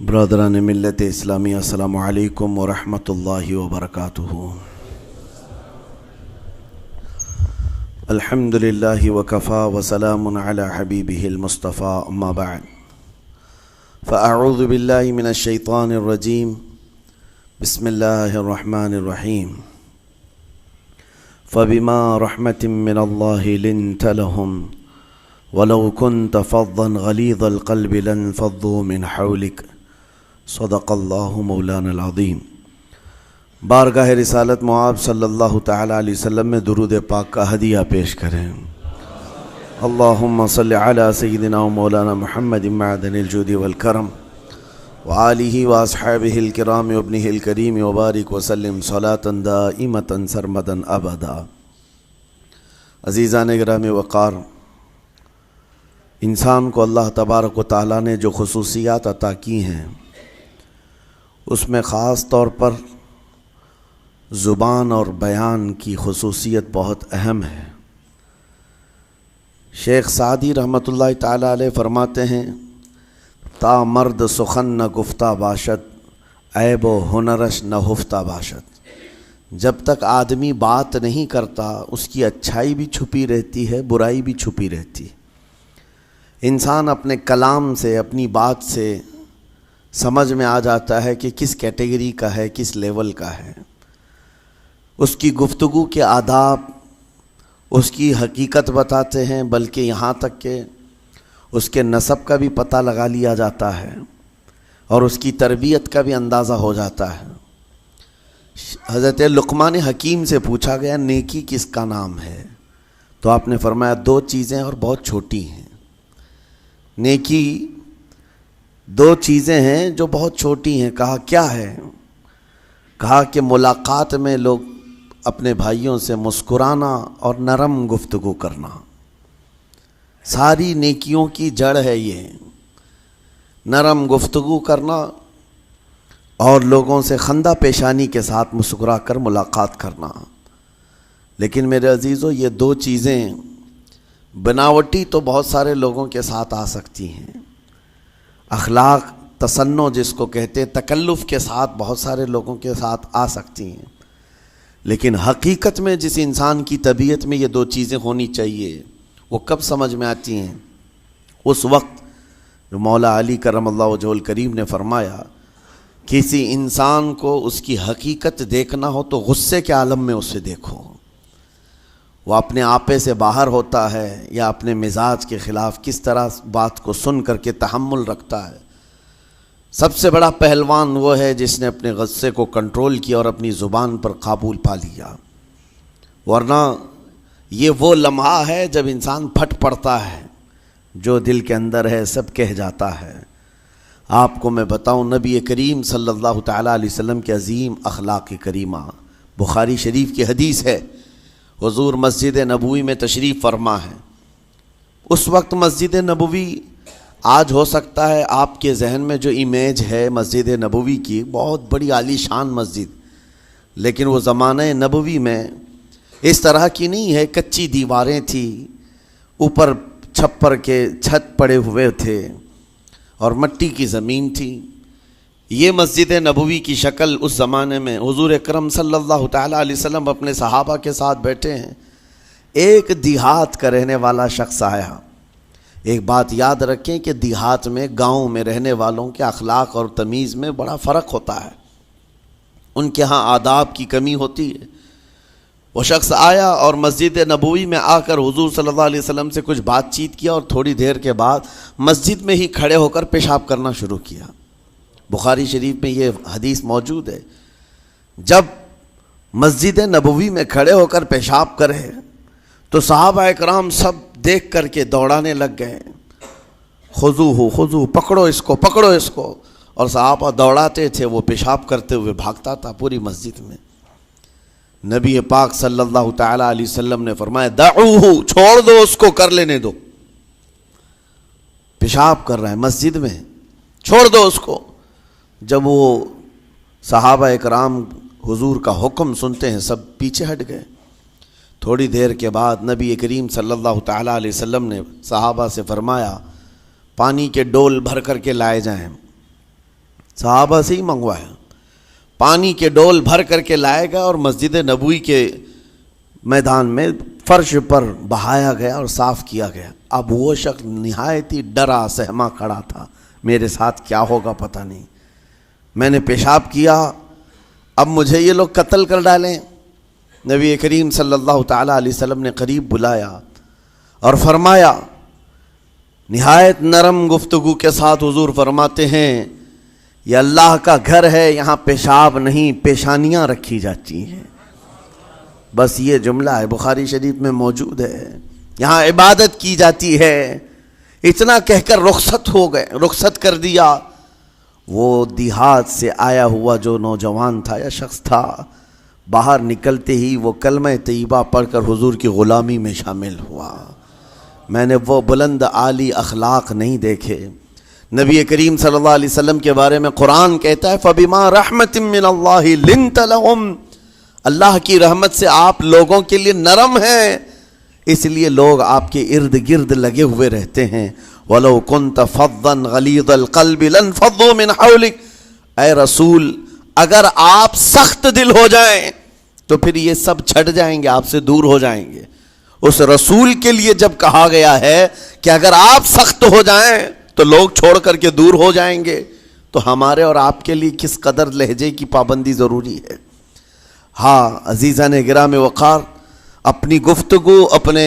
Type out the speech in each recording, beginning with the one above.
برادران ملت اسلامی، السلام علیکم ورحمۃ اللہ وبرکاتہ۔ الحمد للہ وکفا وسلام علی حبیبہ المصطفیٰ، اما بعد فاعوذ باللہ من الشیطان الرجیم، بسم اللہ الرحمن الرحیم۔ فبما رحمۃ من اللہ لنت لهم ولو كنت فظا غلیظ القلب لانفضوا من حولک، صدق اللہ مولانا العظیم۔ بارگاہ رسالت معاب صلی اللہ تعالی علیہ وسلم میں درود پاک کا ہدیہ پیش کریں۔ اللہم صلی علی سیدنا و مولانا محمد معدن الجود والکرم وآلہ واصحابہ الکرام وابنہ الکریم وبارک وسلم صلاة دائمة سرمدا ابدا۔ عزیزان گرامی وقار، انسان کو اللہ تبارک و تعالیٰ نے جو خصوصیات عطا کی ہیں، اس میں خاص طور پر زبان اور بیان کی خصوصیت بہت اہم ہے۔ شیخ سعدی رحمۃ اللہ تعالی علیہ فرماتے ہیں، تا مرد سخن نہ گفتہ باشد، عیب و ہنرش نہ ہفتہ باشد۔ جب تک آدمی بات نہیں کرتا، اس کی اچھائی بھی چھپی رہتی ہے، برائی بھی چھپی رہتی ہے۔ انسان اپنے کلام سے، اپنی بات سے سمجھ میں آ جاتا ہے کہ کس کیٹیگری کا ہے، کس لیول کا ہے۔ اس کی گفتگو کے آداب اس کی حقیقت بتاتے ہیں، بلکہ یہاں تک کہ اس کے نسب کا بھی پتہ لگا لیا جاتا ہے اور اس کی تربیت کا بھی اندازہ ہو جاتا ہے۔ حضرت لقمان حکیم سے پوچھا گیا، نیکی کس کا نام ہے؟ تو آپ نے فرمایا، دو چیزیں اور بہت چھوٹی ہیں۔ نیکی دو چیزیں ہیں جو بہت چھوٹی ہیں۔ کہا کیا ہے؟ کہا کہ ملاقات میں لوگ اپنے بھائیوں سے مسکرانا اور نرم گفتگو کرنا۔ ساری نیکیوں کی جڑ ہے یہ، نرم گفتگو کرنا اور لوگوں سے خندہ پیشانی کے ساتھ مسکرا کر ملاقات کرنا۔ لیکن میرے عزیزو، یہ دو چیزیں بناوٹی تو بہت سارے لوگوں کے ساتھ آ سکتی ہیں، اخلاق تصنع جس کو کہتے ہیں، تکلف کے ساتھ بہت سارے لوگوں کے ساتھ آ سکتی ہیں، لیکن حقیقت میں جس انسان کی طبیعت میں یہ دو چیزیں ہونی چاہیے، وہ کب سمجھ میں آتی ہیں؟ اس وقت جو مولا علی کرم اللہ وجہہ الکریم نے فرمایا، کسی انسان کو اس کی حقیقت دیکھنا ہو تو غصے کے عالم میں اسے دیکھو۔ وہ اپنے آپے سے باہر ہوتا ہے یا اپنے مزاج کے خلاف کس طرح بات کو سن کر کے تحمل رکھتا ہے۔ سب سے بڑا پہلوان وہ ہے جس نے اپنے غصے کو کنٹرول کیا اور اپنی زبان پر قابو پا لیا، ورنہ یہ وہ لمحہ ہے جب انسان پھٹ پڑتا ہے، جو دل کے اندر ہے سب کہہ جاتا ہے۔ آپ کو میں بتاؤں، نبی کریم صلی اللہ تعالیٰ علیہ وسلم کے عظیم اخلاق کریمہ، بخاری شریف کی حدیث ہے، حضور مسجد نبوی میں تشریف فرما ہے۔ اس وقت مسجد نبوی، آج ہو سکتا ہے آپ کے ذہن میں جو امیج ہے مسجد نبوی کی، بہت بڑی عالی شان مسجد، لیکن وہ زمانہ نبوی میں اس طرح کی نہیں ہے۔ کچی دیواریں تھی، اوپر چھپر کے چھت پڑے ہوئے تھے اور مٹی کی زمین تھی۔ یہ مسجد نبوی کی شکل اس زمانے میں حضور اکرم صلی اللہ تعالیٰ علیہ وسلم اپنے صحابہ کے ساتھ بیٹھے ہیں۔ ایک دیہات کا رہنے والا شخص آیا۔ ایک بات یاد رکھیں کہ دیہات میں، گاؤں میں رہنے والوں کے اخلاق اور تمیز میں بڑا فرق ہوتا ہے، ان کے ہاں آداب کی کمی ہوتی ہے۔ وہ شخص آیا اور مسجد نبوی میں آ کر حضور صلی اللہ علیہ وسلم سے کچھ بات چیت کیا اور تھوڑی دیر کے بعد مسجد میں ہی کھڑے ہو کر پیشاب کرنا شروع کیا۔ بخاری شریف میں یہ حدیث موجود ہے۔ جب مسجد نبوی میں کھڑے ہو کر پیشاب کرے تو صحابہ اکرام سب دیکھ کر کے دوڑانے لگ گئے، خذوہ خذوہ، پکڑو اس کو، پکڑو اس کو، اور صحابہ دوڑاتے تھے، وہ پیشاب کرتے ہوئے بھاگتا تھا پوری مسجد میں۔ نبی پاک صلی اللہ تعالی علیہ وسلم نے فرمایا، دعوہ، چھوڑ دو اس کو، کر لینے دو، پیشاب کر رہا ہے مسجد میں، چھوڑ دو اس کو۔ جب وہ صحابہ اکرام حضور کا حکم سنتے ہیں، سب پیچھے ہٹ گئے۔ تھوڑی دیر کے بعد نبی کریم صلی اللہ تعالیٰ علیہ وسلم نے صحابہ سے فرمایا، پانی کے ڈول بھر کر کے لائے جائیں۔ صحابہ سے ہی منگوایا، پانی کے ڈول بھر کر کے لائے گا اور مسجد نبوی کے میدان میں فرش پر بہایا گیا اور صاف کیا گیا۔ اب وہ شخص نہایت ہی ڈرا سہما کھڑا تھا، میرے ساتھ کیا ہوگا پتہ نہیں، میں نے پیشاب کیا، اب مجھے یہ لوگ قتل کر ڈالیں۔ نبی کریم صلی اللہ تعالیٰ علیہ وسلم نے قریب بلایا اور فرمایا، نہایت نرم گفتگو کے ساتھ حضور فرماتے ہیں، یہ اللہ کا گھر ہے، یہاں پیشاب نہیں پیشانیاں رکھی جاتی ہیں۔ بس یہ جملہ ہے، بخاری شریف میں موجود ہے، یہاں عبادت کی جاتی ہے۔ اتنا کہہ کر رخصت ہو گئے، رخصت کر دیا۔ وہ دیہات سے آیا ہوا جو نوجوان تھا یا شخص تھا، باہر نکلتے ہی وہ کلمہ طیبہ پڑھ کر حضور کی غلامی میں شامل ہوا۔ میں نے وہ بلند عالی اخلاق نہیں دیکھے۔ نبی کریم صلی اللہ علیہ وسلم کے بارے میں قرآن کہتا ہے، فَبِمَا رَحْمَةٍ مِّنَ اللَّهِ لِنْتَ لَهُمْ، اللہ کی رحمت سے آپ لوگوں کے لیے نرم ہیں، اس لیے لوگ آپ کے ارد گرد لگے ہوئے رہتے ہیں۔ وَلَوْ كُنْتَ فَظًّا غَلِيظَ الْقَلْبِ لَانْفَضُّوا مِنْ حَوْلِكَ، اے رسول اگر آپ سخت دل ہو جائیں تو پھر یہ سب چھٹ جائیں گے، آپ سے دور ہو جائیں گے۔ اس رسول کے لیے جب کہا گیا ہے کہ اگر آپ سخت ہو جائیں تو لوگ چھوڑ کر کے دور ہو جائیں گے، تو ہمارے اور آپ کے لیے کس قدر لہجے کی پابندی ضروری ہے۔ ہاں عزیزان گرام وقار، اپنی گفتگو، اپنے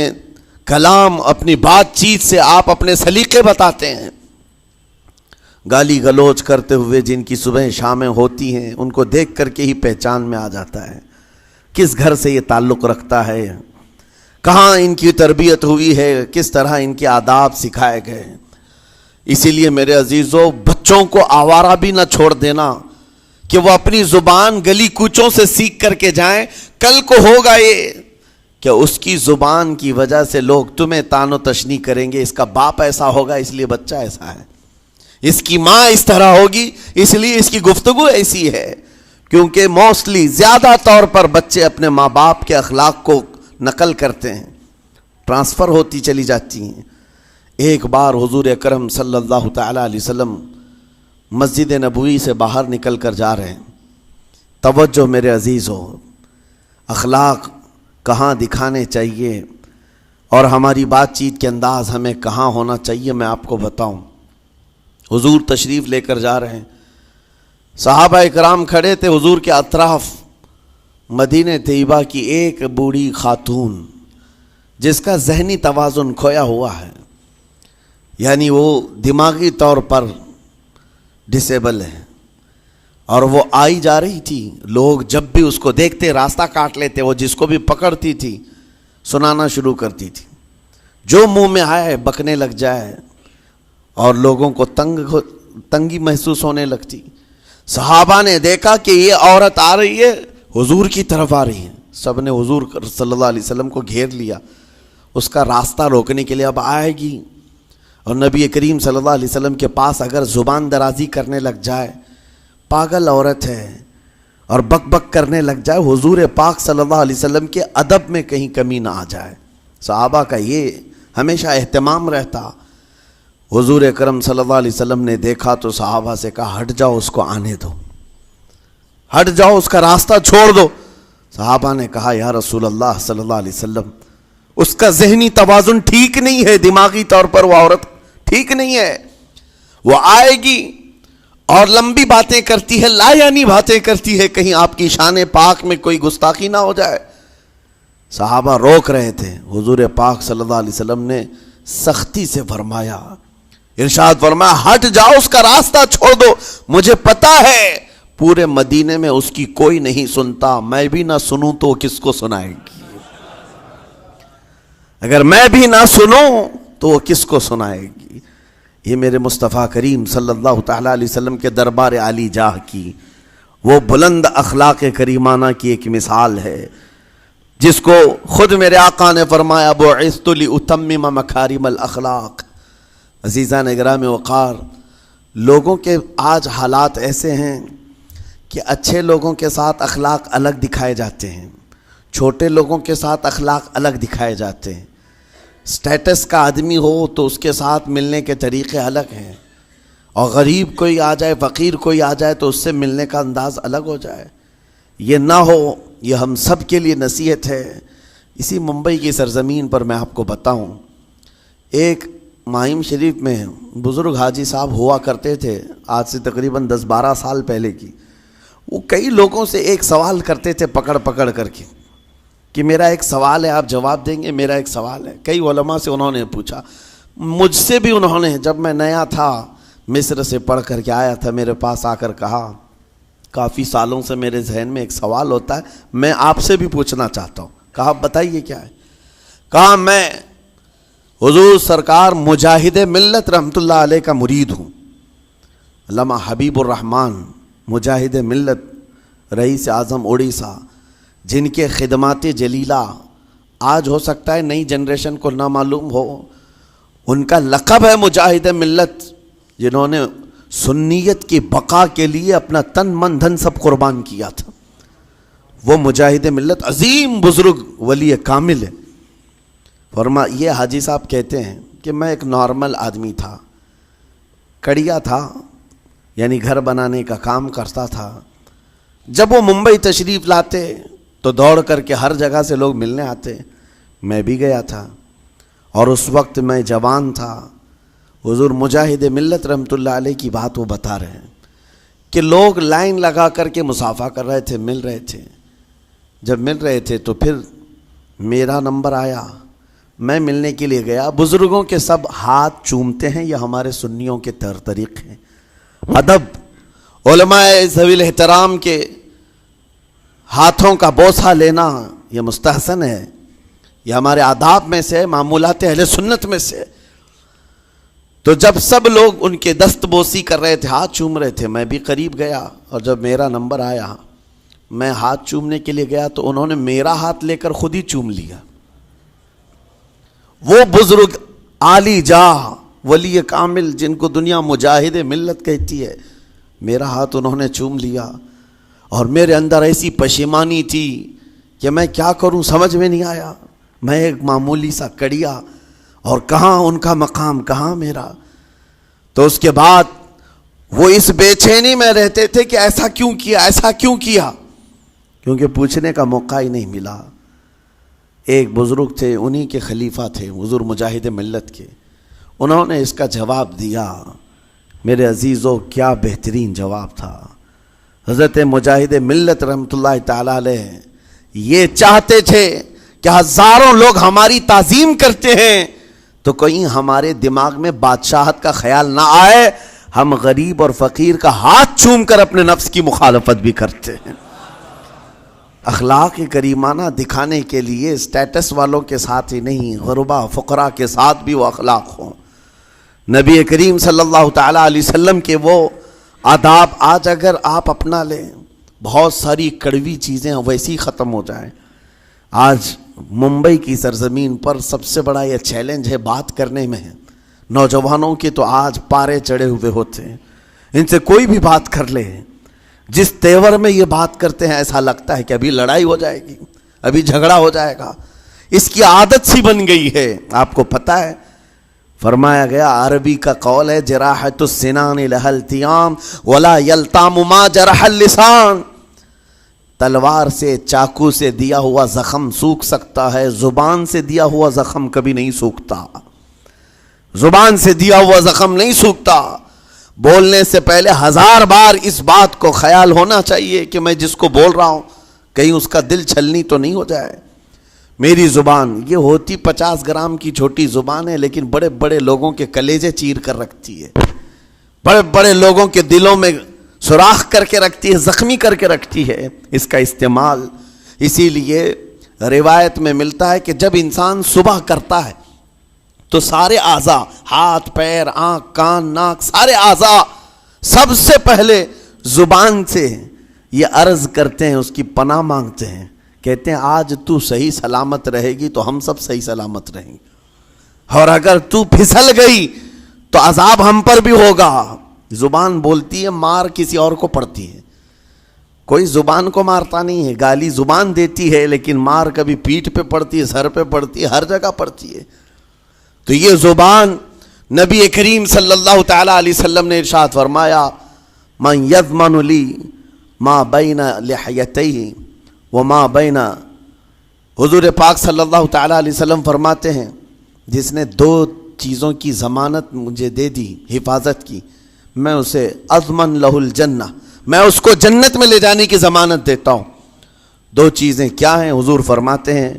کلام، اپنی بات چیت سے آپ اپنے سلیقے بتاتے ہیں۔ گالی گلوچ کرتے ہوئے جن کی صبح شامیں ہوتی ہیں، ان کو دیکھ کر کے ہی پہچان میں آ جاتا ہے کس گھر سے یہ تعلق رکھتا ہے، کہاں ان کی تربیت ہوئی ہے، کس طرح ان کے آداب سکھائے گئے۔ اسی لیے میرے عزیزو، بچوں کو آوارہ بھی نہ چھوڑ دینا کہ وہ اپنی زبان گلی کوچوں سے سیکھ کر کے جائیں۔ کل کو ہوگا یہ کہ اس کی زبان کی وجہ سے لوگ تمہیں تان و تشنیع کریں گے، اس کا باپ ایسا ہوگا اس لیے بچہ ایسا ہے، اس کی ماں اس طرح ہوگی اس لیے اس کی گفتگو ایسی ہے۔ کیونکہ موسٹلی زیادہ طور پر بچے اپنے ماں باپ کے اخلاق کو نقل کرتے ہیں، ٹرانسفر ہوتی چلی جاتی ہیں۔ ایک بار حضور اکرم صلی اللہ تعالیٰ علیہ وسلم مسجد نبوی سے باہر نکل کر جا رہے ہیں۔ توجہ میرے عزیز ہو، اخلاق کہاں دکھانے چاہیے اور ہماری بات چیت کے انداز ہمیں کہاں ہونا چاہیے، میں آپ کو بتاؤں۔ حضور تشریف لے کر جا رہے ہیں، صحابہ اکرام کھڑے تھے حضور کے اطراف۔ مدینہ طیبہ کی ایک بوڑھی خاتون جس کا ذہنی توازن کھویا ہوا ہے، یعنی وہ دماغی طور پر ڈسیبل ہے، اور وہ آئی جا رہی تھی۔ لوگ جب بھی اس کو دیکھتے راستہ کاٹ لیتے، وہ جس کو بھی پکڑتی تھی سنانا شروع کرتی تھی، جو منہ میں آئے بکنے لگ جائے، اور لوگوں کو تنگی محسوس ہونے لگتی۔ صحابہ نے دیکھا کہ یہ عورت آ رہی ہے، حضور کی طرف آ رہی ہے، سب نے حضور صلی اللہ علیہ وسلم کو گھیر لیا، اس کا راستہ روکنے کے لیے اب آئے گی۔ اور نبی کریم صلی اللہ علیہ وسلم کے پاس اگر زبان درازی کرنے لگ جائے، پاگل عورت ہے، اور بک بک کرنے لگ جائے، حضور پاک صلی اللہ علیہ وسلم کے ادب میں کہیں کمی نہ آ جائے۔ صحابہ کا یہ ہمیشہ اہتمام رہتا۔ حضور اکرم صلی اللہ علیہ وسلم نے دیکھا تو صحابہ سے کہا، ہٹ جاؤ، اس کو آنے دو، ہٹ جاؤ، اس کا راستہ چھوڑ دو۔ صحابہ نے کہا، یا رسول اللہ صلی اللہ علیہ وسلم، اس کا ذہنی توازن ٹھیک نہیں ہے، دماغی طور پر وہ عورت ٹھیک نہیں ہے، وہ آئے گی اور لمبی باتیں کرتی ہے، لا یعنی باتیں کرتی ہے، کہیں آپ کی شان پاک میں کوئی گستاخی نہ ہو جائے۔ صحابہ روک رہے تھے، حضور پاک صلی اللہ علیہ وسلم نے سختی سے فرمایا، ارشاد فرمایا، ہٹ جاؤ، اس کا راستہ چھوڑ دو، مجھے پتا ہے پورے مدینے میں اس کی کوئی نہیں سنتا، میں بھی نہ سنوں تو کس کو سنائے گی، اگر میں بھی نہ سنوں تو وہ کس کو سنائے گی۔ یہ میرے مصطفیٰ کریم صلی اللہ تعالیٰ علیہ وسلم کے دربار عالی جاہ کی وہ بلند اخلاق کریمانہ کی ایک مثال ہے، جس کو خود میرے آقا نے فرمایا، بعثت لأتمم مکارم الاخلاق۔ عزیزان گرامی وقار، لوگوں کے آج حالات ایسے ہیں کہ اچھے لوگوں کے ساتھ اخلاق الگ دکھائے جاتے ہیں، چھوٹے لوگوں کے ساتھ اخلاق الگ دکھائے جاتے ہیں۔ سٹیٹس کا آدمی ہو تو اس کے ساتھ ملنے کے طریقے الگ ہیں، اور غریب کوئی آ جائے، فقیر کوئی آ جائے تو اس سے ملنے کا انداز الگ ہو جائے. یہ نہ ہو، یہ ہم سب کے لیے نصیحت ہے. اسی ممبئی کی سرزمین پر میں آپ کو بتاؤں، ایک ماہم شریف میں بزرگ حاجی صاحب ہوا کرتے تھے، آج سے تقریباً 10-12 سال پہلے کی. وہ کئی لوگوں سے ایک سوال کرتے تھے پکڑ پکڑ کر کے کہ میرا ایک سوال ہے، آپ جواب دیں گے، میرا ایک سوال ہے. کئی علماء سے انہوں نے پوچھا، مجھ سے بھی انہوں نے، جب میں نیا تھا مصر سے پڑھ کر کے آیا تھا، میرے پاس آ کر کہا کافی سالوں سے میرے ذہن میں ایک سوال ہوتا ہے، میں آپ سے بھی پوچھنا چاہتا ہوں. کہا بتائیے کیا ہے؟ کہا میں حضور سرکار مجاہد ملت رحمۃ اللہ علیہ کا مرید ہوں. علامہ حبیب الرحمن مجاہد ملت، رئیس اعظم اڑیسہ، جن کے خدمات جلیلہ آج ہو سکتا ہے نئی جنریشن کو نہ معلوم ہو، ان کا لقب ہے مجاہد ملت، جنہوں نے سنیت کی بقا کے لیے اپنا تن من دھن سب قربان کیا تھا. وہ مجاہد ملت عظیم بزرگ ولی کامل ہے. یہ حاجی صاحب کہتے ہیں کہ میں ایک نارمل آدمی تھا، کڑیا تھا، یعنی گھر بنانے کا کام کرتا تھا. جب وہ ممبئی تشریف لاتے تو دوڑ کر کے ہر جگہ سے لوگ ملنے آتے، میں بھی گیا تھا. اور اس وقت میں جوان تھا. حضور مجاہد ملت رحمۃ اللہ علیہ کی بات وہ بتا رہے ہیں کہ لوگ لائن لگا کر کے مصافحہ کر رہے تھے، مل رہے تھے. جب مل رہے تھے تو پھر میرا نمبر آیا، میں ملنے کے لیے گیا. بزرگوں کے سب ہاتھ چومتے ہیں، یہ ہمارے سنیوں کے طریقے ہیں. ادب، علماء ذوی الاحترام کے ہاتھوں کا بوسہ لینا یہ مستحسن ہے، یہ ہمارے آداب میں سے، معمولات اہل سنت میں سے. تو جب سب لوگ ان کے دست بوسی کر رہے تھے، ہاتھ چوم رہے تھے، میں بھی قریب گیا. اور جب میرا نمبر آیا، میں ہاتھ چومنے کے لیے گیا تو انہوں نے میرا ہاتھ لے کر خود ہی چوم لیا. وہ بزرگ عالی جاہ ولی کامل جن کو دنیا مجاہد ملت کہتی ہے، میرا ہاتھ انہوں نے چوم لیا. اور میرے اندر ایسی پشیمانی تھی کہ میں کیا کروں، سمجھ میں نہیں آیا. میں ایک معمولی سا کڑیا، اور کہاں ان کا مقام، کہاں میرا. تو اس کے بعد وہ اس بے چینی میں رہتے تھے کہ ایسا کیوں کیا، ایسا کیوں کیا، کیونکہ پوچھنے کا موقع ہی نہیں ملا. ایک بزرگ تھے، انہی کے خلیفہ تھے حضور مجاہد ملت کے، انہوں نے اس کا جواب دیا. میرے عزیزو، کیا بہترین جواب تھا. حضرت مجاہد ملت رحمۃ اللہ تعالی علیہ یہ چاہتے تھے کہ ہزاروں لوگ ہماری تعظیم کرتے ہیں تو کہیں ہمارے دماغ میں بادشاہت کا خیال نہ آئے، ہم غریب اور فقیر کا ہاتھ چوم کر اپنے نفس کی مخالفت بھی کرتے ہیں. اخلاق کریمانہ دکھانے کے لیے اسٹیٹس والوں کے ساتھ ہی نہیں، غربا فقراء کے ساتھ بھی وہ اخلاق ہوں. نبی کریم صلی اللہ تعالیٰ علیہ وسلم کے وہ آداب آج اگر آپ اپنا لیں، بہت ساری کڑوی چیزیں ویسی ختم ہو جائیں. آج ممبئی کی سرزمین پر سب سے بڑا یہ چیلنج ہے بات کرنے میں. نوجوانوں کے تو آج پارے چڑھے ہوئے ہوتے ہیں، ان سے کوئی بھی بات کر لے، جس تیور میں یہ بات کرتے ہیں ایسا لگتا ہے کہ ابھی لڑائی ہو جائے گی، ابھی جھگڑا ہو جائے گا. اس کی عادت سی بن گئی ہے. آپ کو پتہ ہے فرمایا گیا، عربی کا قول ہے، جراحت السنان لها التیام ولا یلتام ما جرح اللسان. تلوار سے، چاقو سے دیا ہوا زخم سوکھ سکتا ہے، زبان سے دیا ہوا زخم کبھی نہیں سوکھتا. زبان سے دیا ہوا زخم نہیں سوکھتا. بولنے سے پہلے 1000 بار اس بات کو خیال ہونا چاہیے کہ میں جس کو بول رہا ہوں کہیں اس کا دل چھلنی تو نہیں ہو جائے. میری زبان یہ ہوتی 50 گرام کی چھوٹی زبان ہے، لیکن بڑے بڑے لوگوں کے کلیجے چیر کر رکھتی ہے، بڑے بڑے لوگوں کے دلوں میں سوراخ کر کے رکھتی ہے، زخمی کر کے رکھتی ہے اس کا استعمال. اسی لیے روایت میں ملتا ہے کہ جب انسان صبح کرتا ہے تو سارے اعضاء، ہاتھ، پیر، آنکھ، کان، ناک، سارے اعضاء سب سے پہلے زبان سے یہ عرض کرتے ہیں، اس کی پناہ مانگتے ہیں. کہتے ہیں آج تو صحیح سلامت رہے گی تو ہم سب صحیح سلامت رہیں گے، اور اگر تو پھسل گئی تو عذاب ہم پر بھی ہوگا. زبان بولتی ہے، مار کسی اور کو پڑتی ہے. کوئی زبان کو مارتا نہیں ہے، گالی زبان دیتی ہے، لیکن مار کبھی پیٹھ پہ پڑتی ہے، سر پہ پڑتی ہے، ہر جگہ پڑتی ہے. تو یہ زبان نبی کریم صلی اللہ تعالیٰ علیہ وسلم نے ارشاد فرمایا من یضمن لی ما بین لحیتیہ وما بین، حضور پاک صلی اللہ تعالیٰ علیہ وسلم فرماتے ہیں جس نے دو چیزوں کی ضمانت مجھے دے دی، حفاظت کی، میں اسے اضمن لہ الجنہ، میں اس کو جنت میں لے جانے کی ضمانت دیتا ہوں۔ دو چیزیں کیا ہیں؟ حضور فرماتے ہیں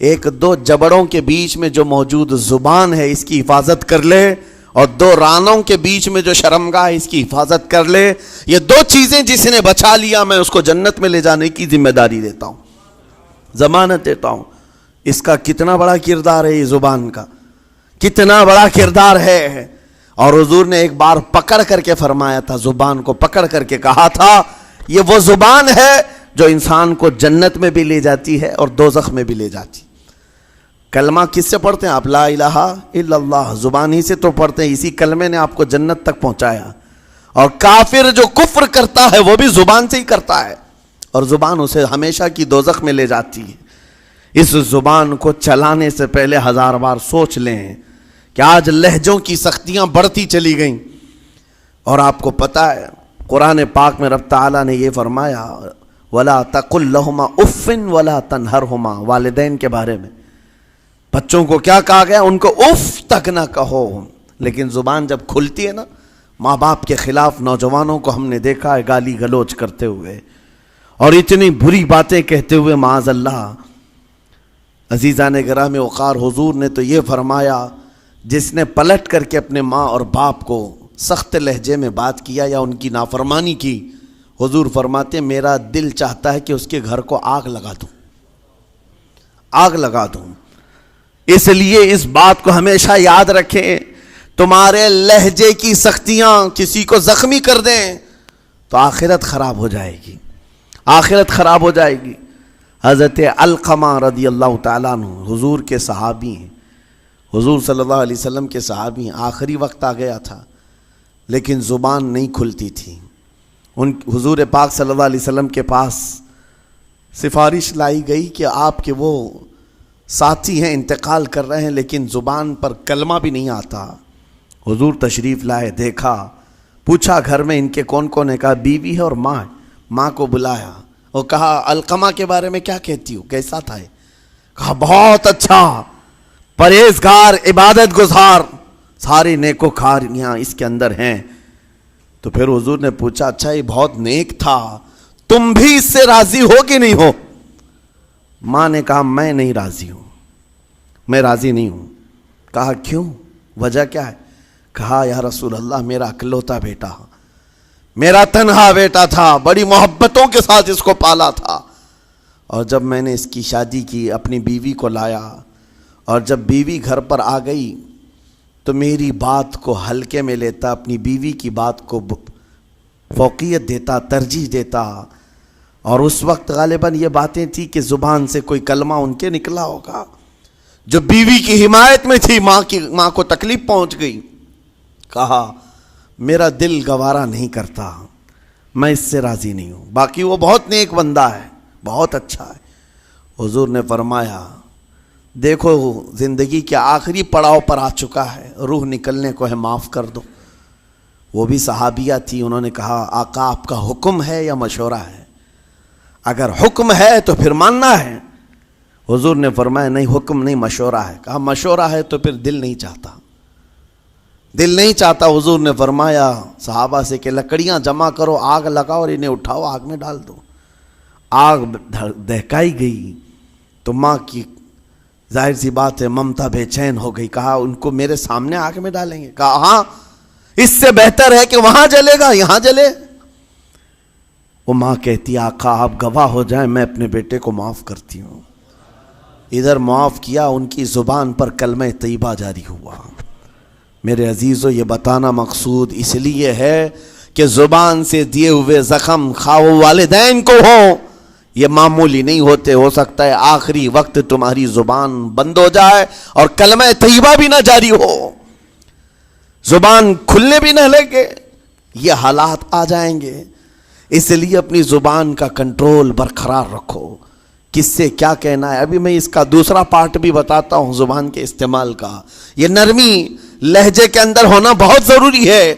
ایک دو جبڑوں کے بیچ میں جو موجود زبان ہے اس کی حفاظت کر لے، اور دو رانوں کے بیچ میں جو شرمگاہ ہے اس کی حفاظت کر لے، یہ دو چیزیں جس نے بچا لیا میں اس کو جنت میں لے جانے کی ذمہ داری دیتا ہوں، ضمانت دیتا ہوں۔ اس کا کتنا بڑا کردار ہے، یہ زبان کا کتنا بڑا کردار ہے۔ اور حضور نے ایک بار پکڑ کر کے فرمایا تھا، زبان کو پکڑ کر کے کہا تھا یہ وہ زبان ہے جو انسان کو جنت میں بھی لے جاتی ہے اور دوزخ میں بھی لے جاتی۔ کلمہ کس سے پڑھتے ہیں آپ؟ لا الہ الا اللہ، زبان ہی سے تو پڑھتے ہیں، اسی کلمے نے آپ کو جنت تک پہنچایا۔ اور کافر جو کفر کرتا ہے وہ بھی زبان سے ہی کرتا ہے، اور زبان اسے ہمیشہ کی دوزخ میں لے جاتی ہے۔ اس زبان کو چلانے سے پہلے 1000 بار سوچ لیں کہ آج لہجوں کی سختیاں بڑھتی چلی گئیں، اور آپ کو پتہ ہے قرآن پاک میں رب تعالیٰ نے یہ فرمایا وَلَا تَقُلْ لَهُمَا اُفٍّ وَلَا تَنْهَرْهُمَا، والدین کے بارے میں بچوں کو کیا کہا گیا؟ ان کو اف تک نہ کہو۔ لیکن زبان جب کھلتی ہے نا، ماں باپ کے خلاف نوجوانوں کو ہم نے دیکھا ہے گالی گلوچ کرتے ہوئے اور اتنی بری باتیں کہتے ہوئے، معاذ اللہ۔ عزیزان گرامی وقار، حضور نے تو یہ فرمایا جس نے پلٹ کر کے اپنے ماں اور باپ کو سخت لہجے میں بات کیا یا ان کی نافرمانی کی، حضور فرماتے ہیں میرا دل چاہتا ہے کہ اس کے گھر کو آگ لگا دوں، آگ لگا دوں۔ اس لیے اس بات کو ہمیشہ یاد رکھیں، تمہارے لہجے کی سختیاں کسی کو زخمی کر دیں تو آخرت خراب ہو جائے گی، آخرت خراب ہو جائے گی۔ حضرت علقمہ رضی اللہ تعالیٰ عنہ حضور کے صحابی ہیں، حضور صلی اللہ علیہ وسلم کے صحابی ہیں، آخری وقت آ گیا تھا لیکن زبان نہیں کھلتی تھی۔ ان حضور پاک صلی اللہ علیہ وسلم کے پاس سفارش لائی گئی کہ آپ کے وہ ساتھی ہیں انتقال کر رہے ہیں لیکن زبان پر کلمہ بھی نہیں آتا۔ حضور تشریف لائے، دیکھا، پوچھا گھر میں ان کے کون کون ہے؟ کہا بیوی ہے اور ماں ہے۔ ماں کو بلایا اور کہا علقمہ کے بارے میں کیا کہتی ہو، کیسا تھا؟ کہا بہت اچھا، پرہیزگار، عبادت گزار، سارے نیکوکاریاں اس کے اندر ہیں۔ تو پھر حضور نے پوچھا اچھا یہ بہت نیک تھا، تم بھی اس سے راضی ہو کہ نہیں ہو؟ ماں نے کہا میں نہیں راضی ہوں، میں راضی نہیں ہوں۔ کہا کیوں، وجہ کیا ہے؟ کہا یا رسول اللہ میرا اکلوتا بیٹا، میرا تنہا بیٹا تھا، بڑی محبتوں کے ساتھ اس کو پالا تھا، اور جب میں نے اس کی شادی کی اپنی بیوی کو لایا، اور جب بیوی گھر پر آ گئی تو میری بات کو ہلکے میں لیتا، اپنی بیوی کی بات کو فوقیت دیتا، ترجیح دیتا، اور اس وقت غالباً یہ باتیں تھی کہ زبان سے کوئی کلمہ ان کے نکلا ہوگا جو بیوی کی حمایت میں تھی، ماں کو تکلیف پہنچ گئی۔ کہا میرا دل گوارا نہیں کرتا، میں اس سے راضی نہیں ہوں، باقی وہ بہت نیک بندہ ہے، بہت اچھا ہے۔ حضور نے فرمایا دیکھو زندگی کے آخری پڑاؤ پر آ چکا ہے، روح نکلنے کو ہے، معاف کر دو۔ وہ بھی صحابیہ تھی، انہوں نے کہا آقا آپ کا حکم ہے یا مشورہ ہے؟ اگر حکم ہے تو پھر ماننا ہے۔ حضور نے فرمایا نہیں، حکم نہیں، مشورہ ہے۔ کہا مشورہ ہے تو پھر دل نہیں چاہتا، دل نہیں چاہتا۔ حضور نے فرمایا صحابہ سے کہ لکڑیاں جمع کرو، آگ لگاؤ اور انہیں اٹھاؤ، آگ میں ڈال دو۔ آگ دہکائی گئی تو ماں کی ظاہر سی بات ہے ممتا بے چین ہو گئی۔ کہا ان کو میرے سامنے آگ میں ڈالیں گے؟ کہا ہاں، اس سے بہتر ہے کہ وہاں جلے گا، یہاں جلے۔ وہ ماں کہتی آقا آپ گواہ ہو جائیں، میں اپنے بیٹے کو معاف کرتی ہوں۔ ادھر معاف کیا، ان کی زبان پر کلمہ طیبہ جاری ہوا۔ میرے عزیزو یہ بتانا مقصود اس لیے ہے کہ زبان سے دیے ہوئے زخم خواہ والدین کو ہو، یہ معمولی نہیں ہوتے۔ ہو سکتا ہے آخری وقت تمہاری زبان بند ہو جائے اور کلمہ طیبہ بھی نہ جاری ہو، زبان کھلنے بھی نہ لگے، یہ حالات آ جائیں گے۔ اس لیے اپنی زبان کا کنٹرول برقرار رکھو، کس سے کیا کہنا ہے۔ ابھی میں اس کا دوسرا پارٹ بھی بتاتا ہوں زبان کے استعمال کا۔ یہ نرمی لہجے کے اندر ہونا بہت ضروری ہے،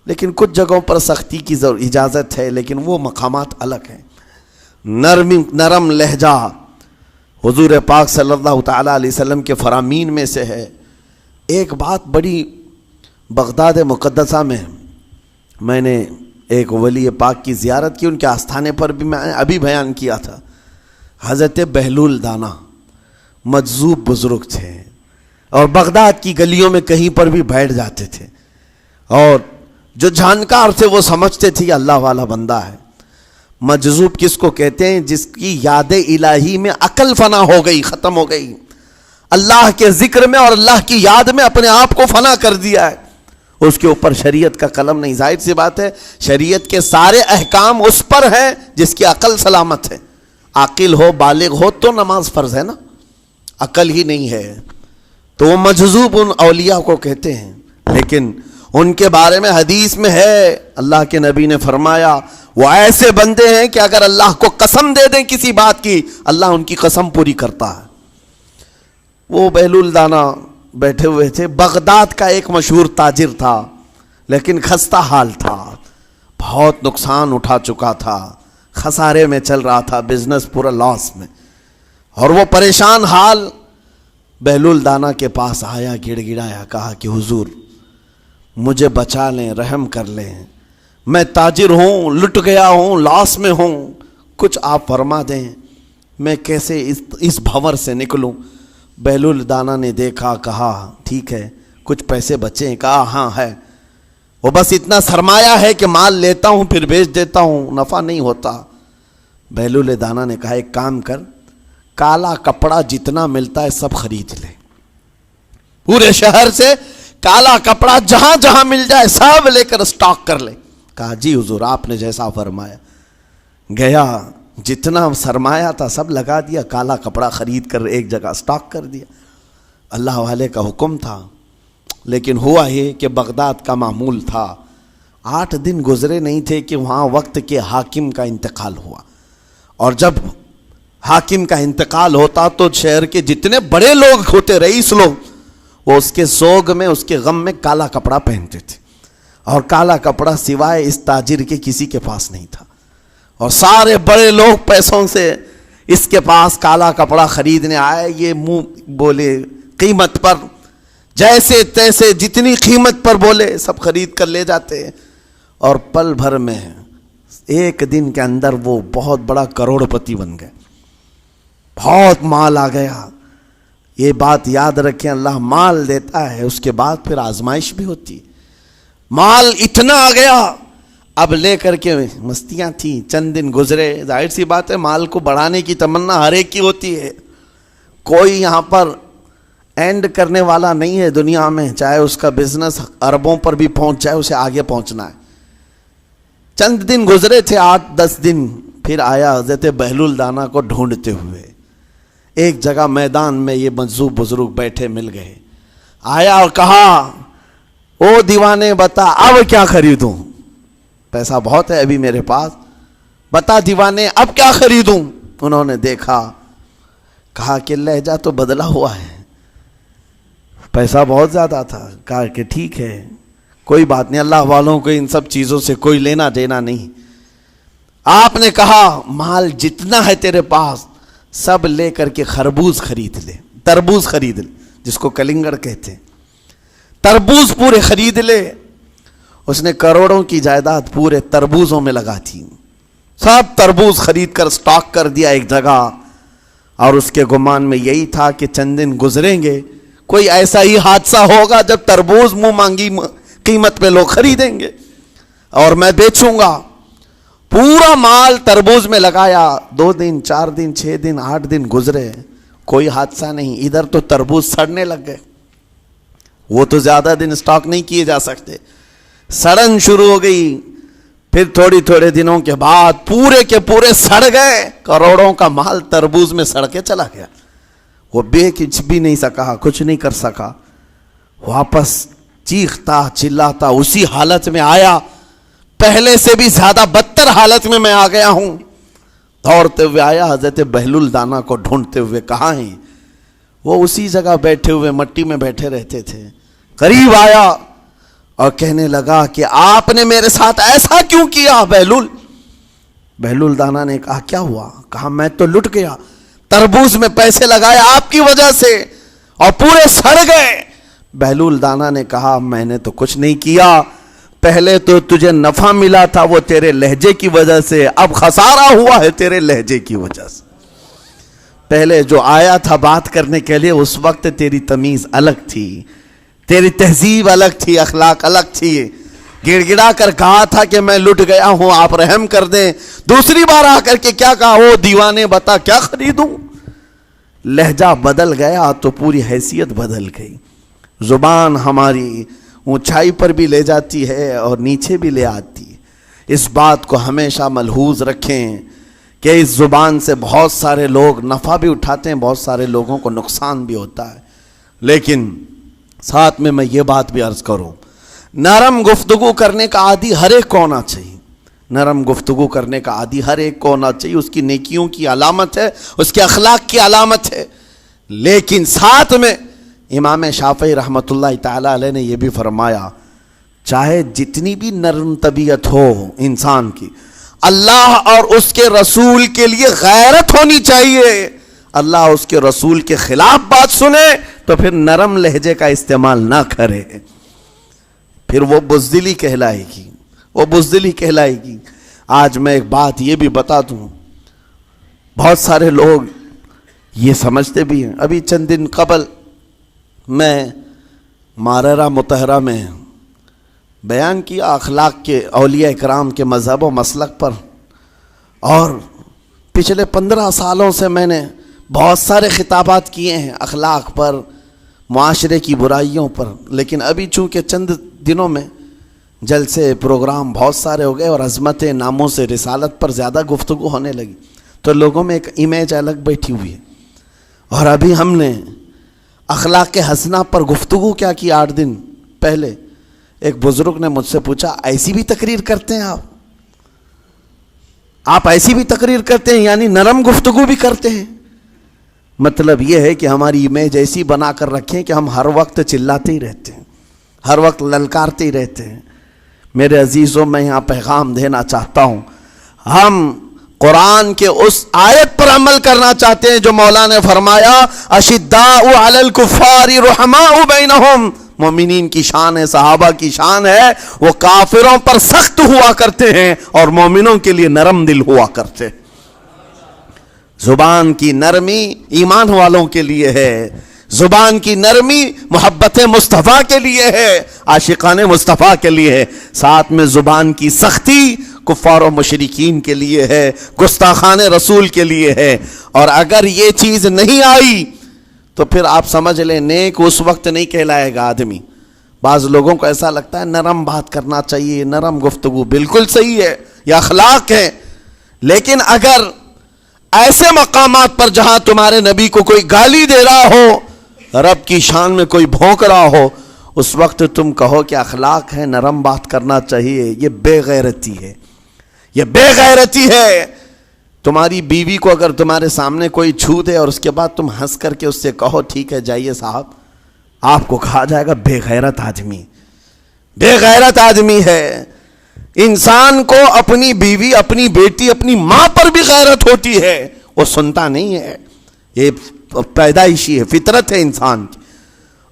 لیکن کچھ جگہوں پر سختی کی اجازت ہے، لیکن وہ مقامات الگ ہیں۔ نرم لہجہ حضور پاک صلی اللہ تعالیٰ علیہ وسلم کے فرامین میں سے ہے۔ ایک بات بڑی بغداد مقدسہ میں نے ایک ولی پاک کی زیارت کی، ان کے آستانے پر بھی میں ابھی بیان کیا تھا۔ حضرت بہلول دانا مجذوب بزرگ تھے، اور بغداد کی گلیوں میں کہیں پر بھی بیٹھ جاتے تھے، اور جو جانکار تھے وہ سمجھتے تھے یہ اللہ والا بندہ ہے۔ مجذوب کس کو کہتے ہیں؟ جس کی یاد الہی میں عقل فنا ہو گئی، ختم ہو گئی، اللہ کے ذکر میں اور اللہ کی یاد میں اپنے آپ کو فنا کر دیا ہے، اس کے اوپر شریعت کا قلم نہیں۔ ظاہر سی بات ہے شریعت کے سارے احکام اس پر ہیں جس کی عقل سلامت ہے، عاقل ہو بالغ ہو تو نماز فرض ہے نا، عقل ہی نہیں ہے تو وہ مجذوب ان اولیاء کو کہتے ہیں۔ لیکن ان کے بارے میں حدیث میں ہے، اللہ کے نبی نے فرمایا وہ ایسے بندے ہیں کہ اگر اللہ کو قسم دے دیں کسی بات کی، اللہ ان کی قسم پوری کرتا ہے۔ وہ بہلول دانا بیٹھے ہوئے تھے، بغداد کا ایک مشہور تاجر تھا، لیکن خستہ حال تھا، بہت نقصان اٹھا چکا تھا، خسارے میں چل رہا تھا، بزنس پورا لاس میں، اور وہ پریشان حال بہلول دانا کے پاس آیا، گڑ گڑایا، کہا کہ حضور مجھے بچا لیں، رحم کر لیں، میں تاجر ہوں، لٹ گیا ہوں، لاس میں ہوں، کچھ آپ فرما دیں، میں کیسے اس بھنور سے نکلوں؟ بہلول دانا نے دیکھا، کہا ٹھیک ہے کچھ پیسے بچے ہیں؟ کہا ہاں ہے، وہ بس اتنا سرمایہ ہے کہ مال لیتا ہوں پھر بیچ دیتا ہوں، نفع نہیں ہوتا۔ بہلول دانا نے کہا ایک کام کر، کالا کپڑا جتنا ملتا ہے سب خرید لے، پورے شہر سے کالا کپڑا جہاں جہاں مل جائے سب لے کر سٹاک کر لے۔ کہا جی حضور آپ نے جیسا فرمایا۔ گیا، جتنا سرمایہ تھا سب لگا دیا، کالا کپڑا خرید کر ایک جگہ سٹاک کر دیا۔ اللہ والے کا حکم تھا، لیکن ہوا یہ کہ بغداد کا معمول تھا، 8 دن گزرے نہیں تھے کہ وہاں وقت کے حاکم کا انتقال ہوا، اور جب حاکم کا انتقال ہوتا تو شہر کے جتنے بڑے لوگ ہوتے، رئیس لوگ، وہ اس کے سوگ میں، اس کے غم میں کالا کپڑا پہنتے تھے، اور کالا کپڑا سوائے اس تاجر کے کسی کے پاس نہیں تھا، اور سارے بڑے لوگ پیسوں سے اس کے پاس کالا کپڑا خریدنے آئے، یہ منہ بولے قیمت پر، جیسے تیسے جتنی قیمت پر بولے سب خرید کر لے جاتے، اور پل بھر میں ایک دن کے اندر وہ بہت بڑا کروڑ پتی بن گئے، بہت مال آ گیا۔ یہ بات یاد رکھیں، اللہ مال دیتا ہے، اس کے بعد پھر آزمائش بھی ہوتی ہے۔ مال اتنا آ گیا، اب لے کر کے مستیاں تھیں، چند دن گزرے، ظاہر سی بات ہے مال کو بڑھانے کی تمنا ہر ایک کی ہوتی ہے، کوئی یہاں پر اینڈ کرنے والا نہیں ہے دنیا میں، چاہے اس کا بزنس اربوں پر بھی پہنچ جائے، اسے آگے پہنچنا ہے۔ چند دن گزرے تھے، 8-10 دن، پھر آیا حضرت بہلول دانا کو ڈھونڈتے ہوئے، ایک جگہ میدان میں یہ مجذوب بزرگ بیٹھے مل گئے، آیا اور کہا او دیوانے بتا اب کیا خریدوں، پیسہ بہت ہے ابھی میرے پاس، بتا دیوانے اب کیا خریدوں؟ انہوں نے دیکھا، کہا کہ لہجہ تو بدلا ہوا ہے، پیسہ بہت زیادہ تھا، کہا کہ ٹھیک ہے کوئی بات نہیں، اللہ والوں کو ان سب چیزوں سے کوئی لینا دینا نہیں۔ آپ نے کہا مال جتنا ہے تیرے پاس سب لے کر کے خربوز خرید لے، تربوز خرید لے، جس کو کلنگڑ کہتے ہیں، تربوز پورے خرید لے۔ اس نے کروڑوں کی جائیداد پورے تربوزوں میں لگا تھی، سب تربوز خرید کر سٹاک کر دیا ایک جگہ، اور اس کے گمان میں یہی تھا کہ چند دن گزریں گے، کوئی ایسا ہی حادثہ ہوگا جب تربوز منہ مانگی قیمت پہ لوگ خریدیں گے اور میں بیچوں گا۔ پورا مال تربوز میں لگایا، 2 دن 4 دن 6 دن 8 دن گزرے، کوئی حادثہ نہیں، ادھر تو تربوز سڑنے لگ گئے، وہ تو زیادہ دن سٹاک نہیں کیے جا سکتے، سڑن شروع ہو گئی، پھر تھوڑے دنوں کے بعد پورے کے پورے سڑ گئے، کروڑوں کا مال تربوز میں سڑ کے چلا گیا، وہ کچھ بھی نہیں سکا، کچھ نہیں کر سکا، واپس چیختا چلاتا اسی حالت میں آیا، پہلے سے بھی زیادہ بدتر حالت میں آ گیا ہوں، دوڑتے ہوئے آیا، حضرت بہلول دانا کو ڈھونڈتے ہوئے، کہاں ہیں؟ وہ اسی جگہ بیٹھے ہوئے مٹی میں بیٹھے رہتے تھے، قریب آیا اور کہنے لگا کہ آپ نے میرے ساتھ ایسا کیوں کیا بہلول؟ بہلول دانا نے کہا کیا ہوا؟ کہا میں تو لٹ گیا، تربوز میں پیسے لگائے آپ کی وجہ سے اور پورے سڑ گئے۔ بہلول دانا نے کہا میں نے تو کچھ نہیں کیا، پہلے تو تجھے نفع ملا تھا وہ تیرے لہجے کی وجہ سے، اب خسارہ ہوا ہے تیرے لہجے کی وجہ سے۔ پہلے جو آیا تھا بات کرنے کے لیے اس وقت تیری تمیز الگ تھی، تیری تہذیب الگ تھی، اخلاق الگ تھی، گڑ گڑا کر کہا تھا کہ میں لٹ گیا ہوں آپ رحم کر دیں۔ دوسری بار آ کر کے کیا کہا؟ او دیوانے بتا کیا خریدوں؟ لہجہ بدل گیا تو پوری حیثیت بدل گئی۔ زبان ہماری اونچائی پر بھی لے جاتی ہے اور نیچے بھی لے آتی ہے۔ اس بات کو ہمیشہ ملحوظ رکھیں کہ اس زبان سے بہت سارے لوگ نفع بھی اٹھاتے ہیں، بہت سارے لوگوں کو نقصان بھی ہوتا ہے۔ لیکن ساتھ میں یہ بات بھی عرض کروں، نرم گفتگو کرنے کا عادی ہر ایک کو ہونا چاہیے، نرم گفتگو کرنے کا عادی ہر ایک کو ہونا چاہیے، اس کی نیکیوں کی علامت ہے، اس کے اخلاق کی علامت ہے۔ لیکن ساتھ میں امام شافعی رحمۃ اللہ تعالی علیہ نے یہ بھی فرمایا، چاہے جتنی بھی نرم طبیعت ہو انسان کی، اللہ اور اس کے رسول کے لیے غیرت ہونی چاہیے۔ اللہ اس کے رسول کے خلاف بات سنے تو پھر نرم لہجے کا استعمال نہ کرے، پھر وہ بزدلی کہلائے گی، وہ بزدلی کہلائے گی۔ آج میں ایک بات یہ بھی بتا دوں، بہت سارے لوگ یہ سمجھتے بھی ہیں۔ ابھی چند دن قبل میں ماررہ مطہرہ میں بیان کیا اخلاق کے، اولیاء اکرام کے مذہب و مسلک پر، اور پچھلے 15 سالوں سے میں نے بہت سارے خطابات کیے ہیں اخلاق پر، معاشرے کی برائیوں پر، لیکن ابھی چونکہ چند دنوں میں جلسے پروگرام بہت سارے ہو گئے اور عظمت ناموں سے رسالت پر زیادہ گفتگو ہونے لگی، تو لوگوں میں ایک امیج الگ بیٹھی ہوئی ہے۔ اور ابھی ہم نے اخلاق حسنہ پر گفتگو کیا کی 8 دن پہلے، ایک بزرگ نے مجھ سے پوچھا ایسی بھی تقریر کرتے ہیں آپ ایسی بھی تقریر کرتے ہیں، یعنی نرم گفتگو بھی کرتے ہیں؟ مطلب یہ ہے کہ ہماری امیج ایسی بنا کر رکھیں کہ ہم ہر وقت چلاتے ہی رہتے ہیں، ہر وقت للکارتے ہی رہتے ہیں۔ میرے عزیزوں، میں یہاں پیغام دینا چاہتا ہوں، ہم قرآن کے اس آیت پر عمل کرنا چاہتے ہیں جو مولا نے فرمایا اشداء علی الکفار رحماء بینہم۔ مومنین کی شان ہے، صحابہ کی شان ہے، وہ کافروں پر سخت ہوا کرتے ہیں اور مومنوں کے لیے نرم دل ہوا کرتے ہیں۔ زبان کی نرمی ایمان والوں کے لیے ہے، زبان کی نرمی محبت مصطفیٰ کے لیے ہے، عاشقان مصطفیٰ کے لیے ہے، ساتھ میں زبان کی سختی کفار و مشرکین کے لیے ہے، گستاخان رسول کے لیے ہے۔ اور اگر یہ چیز نہیں آئی تو پھر آپ سمجھ لیں نیک اس وقت نہیں کہلائے گا آدمی۔ بعض لوگوں کو ایسا لگتا ہے نرم بات کرنا چاہیے، نرم گفتگو، بالکل صحیح ہے، یہ اخلاق ہے، لیکن اگر ایسے مقامات پر جہاں تمہارے نبی کو کوئی گالی دے رہا ہو، رب کی شان میں کوئی بھونک رہا ہو، اس وقت تم کہو کہ اخلاق ہے، نرم بات کرنا چاہیے، یہ بے غیرتی ہے، یہ بے غیرتی ہے۔ تمہاری بیوی کو اگر تمہارے سامنے کوئی چھو دے اور اس کے بعد تم ہنس کر کے اس سے کہو ٹھیک ہے جائیے صاحب، آپ کو کہا جائے گا بے غیرت آدمی، بے غیرت آدمی ہے۔ انسان کو اپنی بیوی، اپنی بیٹی، اپنی ماں پر بھی غیرت ہوتی ہے، وہ سنتا نہیں ہے، یہ پیدائشی ہے، فطرت ہے انسان کی۔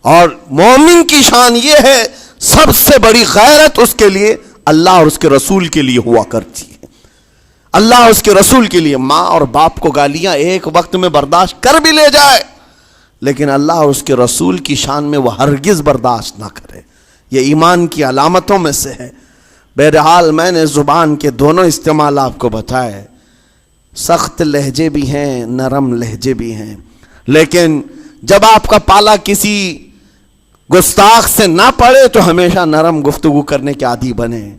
اور مومن کی شان یہ ہے سب سے بڑی غیرت اس کے لیے اللہ اور اس کے رسول کے لیے ہوا کرتی ہے۔ اللہ اور اس کے رسول کے لیے ماں اور باپ کو گالیاں ایک وقت میں برداشت کر بھی لے جائے، لیکن اللہ اور اس کے رسول کی شان میں وہ ہرگز برداشت نہ کرے، یہ ایمان کی علامتوں میں سے ہے۔ بہرحال میں نے زبان کے دونوں استعمال آپ کو بتائے، سخت لہجے بھی ہیں، نرم لہجے بھی ہیں، لیکن جب آپ کا پالا کسی گستاخ سے نہ پڑے تو ہمیشہ نرم گفتگو کرنے کے عادی بنے۔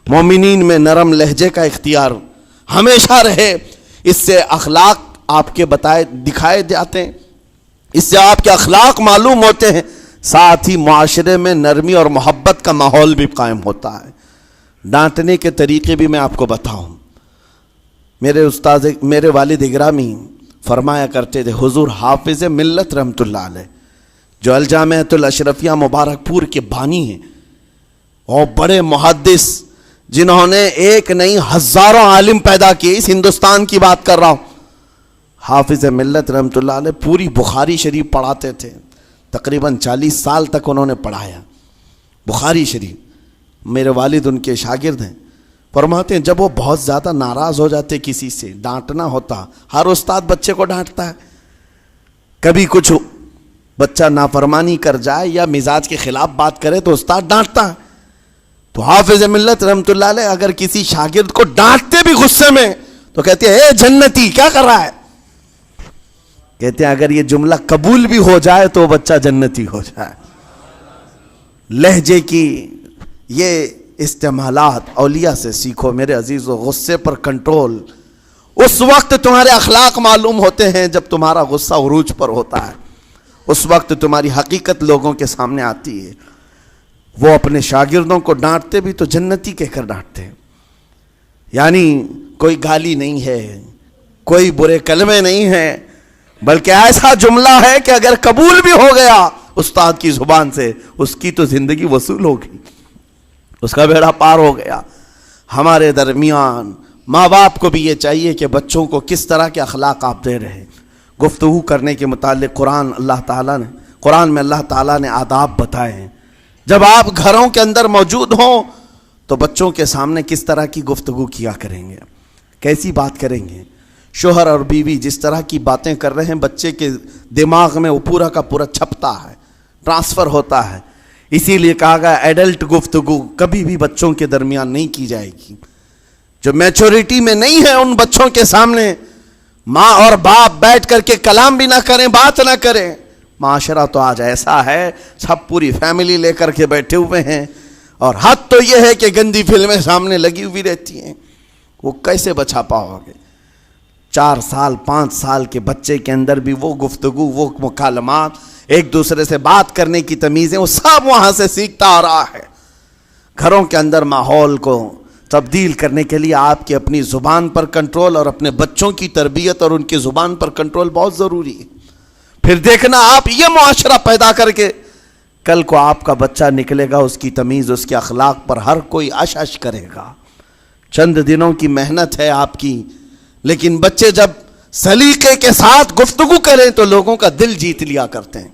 مومنین میں نرم لہجے کا اختیار ہمیشہ رہے، اس سے اخلاق آپ کے بتائے دکھائے جاتے ہیں، اس سے آپ کے اخلاق معلوم ہوتے ہیں، ساتھ ہی معاشرے میں نرمی اور محبت کا ماحول بھی قائم ہوتا ہے۔ ڈانٹنے کے طریقے بھی میں آپ کو بتاؤں، میرے والد اگرامی فرمایا کرتے تھے، حضور حافظ ملت رحمت اللہ علیہ جو الجامعۃ الاشرفیہ مبارک پور کے بانی ہیں اور بڑے محدث، جنہوں نے ایک نہیں ہزاروں عالم پیدا کیے، اس ہندوستان کی بات کر رہا ہوں، حافظ ملت رحمۃ اللہ علیہ پوری بخاری شریف پڑھاتے تھے، تقریباً 40 سال تک انہوں نے پڑھایا بخاری شریف. میرے والد ان کے شاگرد ہیں. فرماتے ہیں جب وہ بہت زیادہ ناراض ہو جاتے کسی سے، ڈانٹنا ہوتا، ہر استاد بچے کو ڈانٹتا ہے، کبھی کچھ بچہ نافرمانی کر جائے یا مزاج کے خلاف بات کرے تو استاد ڈانٹتا ہے. تو حافظ ملت رحمۃ اللہ علیہ اگر کسی شاگرد کو ڈانٹتے بھی غصے میں تو کہتے ہیں اے جنتی کیا کر رہا ہے. کہتے ہیں اگر یہ جملہ قبول بھی ہو جائے تو بچہ جنتی ہو جائے. لہجے کی یہ استعمالات اولیاء سے سیکھو میرے عزیزو. غصے پر کنٹرول اس وقت تمہارے اخلاق معلوم ہوتے ہیں جب تمہارا غصہ عروج پر ہوتا ہے، اس وقت تمہاری حقیقت لوگوں کے سامنے آتی ہے. وہ اپنے شاگردوں کو ڈانٹتے بھی تو جنتی کہہ کر ڈانٹتے ہیں، یعنی کوئی گالی نہیں ہے، کوئی برے کلمے نہیں ہیں، بلکہ ایسا جملہ ہے کہ اگر قبول بھی ہو گیا استاد کی زبان سے، اس کی تو زندگی وصول ہوگی، اس کا بیڑا پار ہو گیا. ہمارے درمیان ماں باپ کو بھی یہ چاہیے کہ بچوں کو کس طرح کے اخلاق آپ دے رہے ہیں. گفتگو کرنے کے متعلق قرآن میں اللہ تعالیٰ نے آداب بتائے ہیں. جب آپ گھروں کے اندر موجود ہوں تو بچوں کے سامنے کس طرح کی گفتگو کیا کریں گے، کیسی بات کریں گے. شوہر اور بیوی جس طرح کی باتیں کر رہے ہیں بچے کے دماغ میں وہ پورا کا پورا چھپتا ہے، ٹرانسفر ہوتا ہے. اسی لیے کہا گیا ایڈلٹ گفتگو کبھی بھی بچوں کے درمیان نہیں کی جائے گی. جو میچورٹی میں نہیں ہے ان بچوں کے سامنے ماں اور باپ بیٹھ کر کے کلام بھی نہ کریں، بات نہ کریں. معاشرہ تو آج ایسا ہے، سب پوری فیملی لے کر کے بیٹھے ہوئے ہیں، اور حد تو یہ ہے کہ گندی فلمیں سامنے لگی ہوئی رہتی ہیں. وہ کیسے بچا پاؤ گے؟ 4 سال 5 سال کے بچے کے اندر بھی وہ گفتگو، وہ مکالمات، ایک دوسرے سے بات کرنے کی تمیزیں، وہ سب وہاں سے سیکھتا آ رہا ہے. گھروں کے اندر ماحول کو تبدیل کرنے کے لیے آپ کی اپنی زبان پر کنٹرول اور اپنے بچوں کی تربیت اور ان کی زبان پر کنٹرول بہت ضروری ہے. پھر دیکھنا آپ یہ معاشرہ پیدا کر کے کل کو آپ کا بچہ نکلے گا، اس کی تمیز، اس کے اخلاق پر ہر کوئی اش اش کرے گا. چند دنوں کی محنت ہے آپ کی، لیکن بچے جب سلیقے کے ساتھ گفتگو کریں تو لوگوں کا دل جیت لیا کرتے ہیں.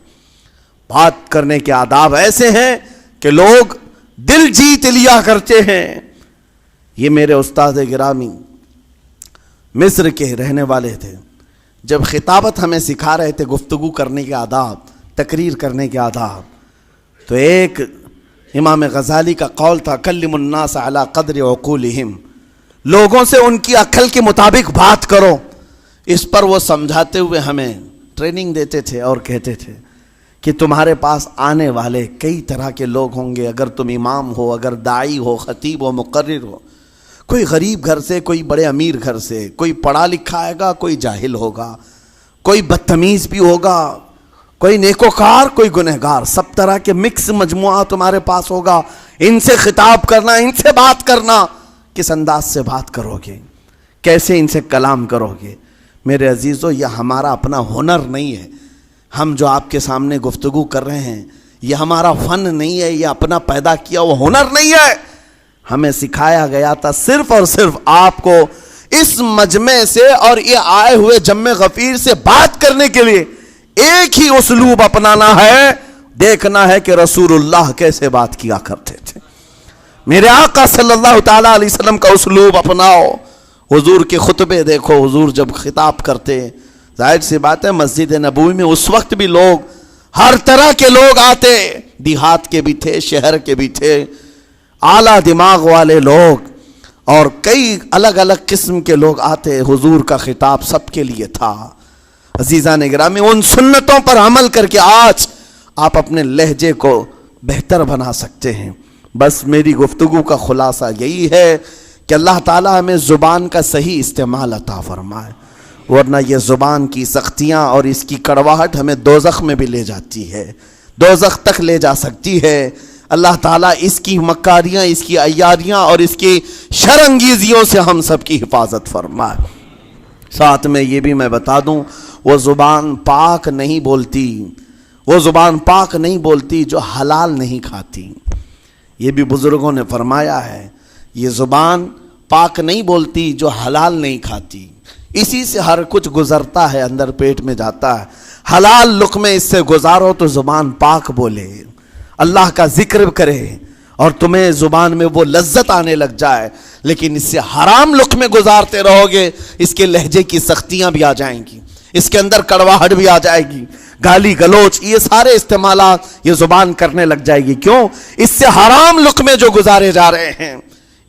بات کرنے کے آداب ایسے ہیں کہ لوگ دل جیت لیا کرتے ہیں. یہ میرے استاد گرامی مصر کے رہنے والے تھے. جب خطابت ہمیں سکھا رہے تھے گفتگو کرنے کے آداب، تقریر کرنے کے آداب، تو ایک امام غزالی کا قول تھا کلم الناس علی قدر عقولہم، لوگوں سے ان کی عقل کے مطابق بات کرو. اس پر وہ سمجھاتے ہوئے ہمیں ٹریننگ دیتے تھے اور کہتے تھے کہ تمہارے پاس آنے والے کئی طرح کے لوگ ہوں گے. اگر تم امام ہو، اگر داعی ہو، خطیب ہو، مقرر ہو، کوئی غریب گھر سے، کوئی بڑے امیر گھر سے، کوئی پڑھا لکھا آئے گا، کوئی جاہل ہوگا، کوئی بدتمیز بھی ہوگا، کوئی نیکوکار، کوئی گنہگار، سب طرح کے مکس مجموعہ تمہارے پاس ہوگا. ان سے خطاب کرنا، ان سے بات کرنا، کس انداز سے بات کرو گے، کیسے ان سے کلام کرو گے. میرے عزیزو یہ ہمارا اپنا ہنر نہیں ہے. ہم جو آپ کے سامنے گفتگو کر رہے ہیں یہ ہمارا فن نہیں ہے، یہ اپنا پیدا کیا وہ ہنر نہیں ہے. ہمیں سکھایا گیا تھا صرف اور صرف آپ کو اس مجمع سے اور یہ آئے ہوئے جمع غفیر سے بات کرنے کے لیے ایک ہی اسلوب اپنانا ہے. دیکھنا ہے کہ رسول اللہ کیسے بات کیا کرتے تھے. میرے آقا صلی اللہ تعالیٰ علیہ وسلم کا اسلوب اپناؤ. حضور کے خطبے دیکھو، حضور جب خطاب کرتے، ظاہر سی بات ہے مسجد نبوی میں اس وقت بھی لوگ، ہر طرح کے لوگ آتے، دیہات کے بھی تھے، شہر کے بھی تھے، اعلیٰ دماغ والے لوگ اور کئی الگ الگ قسم کے لوگ آتے. حضور کا خطاب سب کے لیے تھا. عزیزان گرامی، ان سنتوں پر عمل کر کے آج آپ اپنے لہجے کو بہتر بنا سکتے ہیں. بس میری گفتگو کا خلاصہ یہی ہے کہ اللہ تعالیٰ ہمیں زبان کا صحیح استعمال عطا فرمائے، ورنہ یہ زبان کی سختیاں اور اس کی کڑواہٹ ہمیں دوزخ میں بھی لے جاتی ہے، دوزخ تک لے جا سکتی ہے. اللہ تعالیٰ اس کی مکاریاں، اس کی عیاریاں اور اس کی شرانگیزیوں سے ہم سب کی حفاظت فرمائے. ساتھ میں یہ بھی میں بتا دوں، وہ زبان پاک نہیں بولتی، وہ زبان پاک نہیں بولتی جو حلال نہیں کھاتی. یہ بھی بزرگوں نے فرمایا ہے, یہ زبان پاک نہیں بولتی جو حلال نہیں کھاتی. اسی سے ہر کچھ گزرتا ہے, اندر پیٹ میں جاتا ہے. حلال لقمے اس سے گزارو تو زبان پاک بولے, اللہ کا ذکر کرے اور تمہیں زبان میں وہ لذت آنے لگ جائے. لیکن اس سے حرام لقمے گزارتے رہو گے, اس کے لہجے کی سختیاں بھی آ جائیں گی, اس کے اندر کڑواہٹ بھی آ جائے گی, گالی گلوچ, یہ سارے استعمالات یہ زبان کرنے لگ جائے گی. کیوں؟ اس سے حرام لقمے جو گزارے جا رہے ہیں.